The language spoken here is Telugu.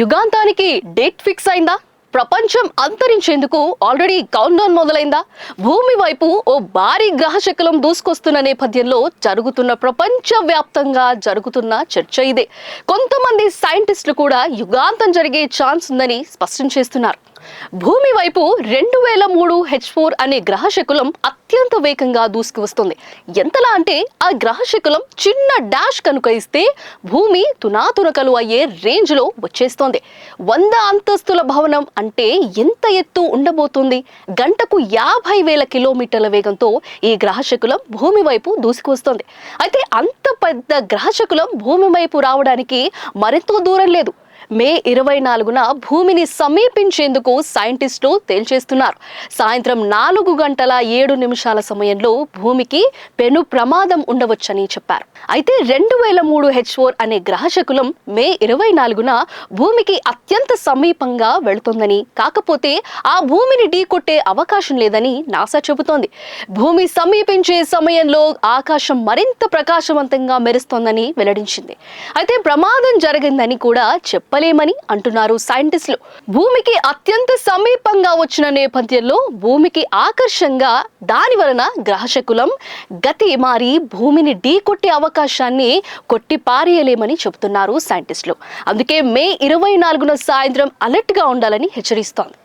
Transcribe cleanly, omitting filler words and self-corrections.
యుగాంతానికి డేట్ ఫిక్స్ అయిందా? ప్రపంచం అంతరించేందుకు ఆల్రెడీ కౌంట్ డౌన్ మొదలైందా? భూమి వైపు ఓ భారీ గ్రహశకలం దూసుకొస్తున్న నేపథ్యంలో ప్రపంచవ్యాప్తంగా జరుగుతున్న చర్చ ఇదే. కొంతమంది సైంటిస్టులు కూడా యుగాంతం జరిగే ఛాన్స్ ఉందని స్పష్టం చేస్తున్నారు. భూమి వైపు 2003 H4 అనే గ్రహశకలం అత్యంత వేగంగా దూసుకు వస్తుంది. ఎంతలా అంటే ఆ గ్రహశకలం చిన్న డాష్ కనుక ఇస్తే భూమి తునాతునకలు అయ్యే రేంజ్ లో వచ్చేస్తోంది. 100 అంతస్తుల భవనం అంటే ఎంత ఎత్తు ఉండబోతుంది? గంటకు 50,000 కిలోమీటర్ల వేగంతో ఈ గ్రహశకలం భూమి వైపు దూసుకు వస్తుంది. అయితే అంత పెద్ద గ్రహశకలం భూమి వైపు రావడానికి మరెంతో దూరం లేదు. మే 24న భూమిని సమీపించేందుకు సైంటిస్టులు తేల్చేస్తున్నారు. సాయంత్రం 4:07 సమయంలో భూమికి పెను ప్రమాదం ఉండవచ్చని చెప్పారు. అయితే 2003 H4 అనే గ్రహశకలం మే 24న భూమికి అత్యంత సమీపంగా వెళుతోందని, కాకపోతే ఆ భూమిని ఢీకొట్టే అవకాశం లేదని నాసా చెబుతోంది. భూమి సమీపించే సమయంలో ఆకాశం మరింత ప్రకాశవంతంగా మెరుస్తోందని వెల్లడించింది. అయితే ప్రమాదం జరిగిందని కూడా చెప్పలేమని అంటున్నారు సైంటిస్టులు. భూమికి అత్యంత సమీపంగా వచ్చిన నేపథ్యంలో భూమికి ఆకర్షంగా దాని వలన గ్రహశకలం గతి మారి భూమిని ఢీకొట్టే అవకాశాన్ని కొట్టి పారేయలేమని చెబుతున్నారు సైంటిస్టులు. అందుకే మే 24న సాయంత్రం అలర్ట్ గా ఉండాలని హెచ్చరిస్తోంది.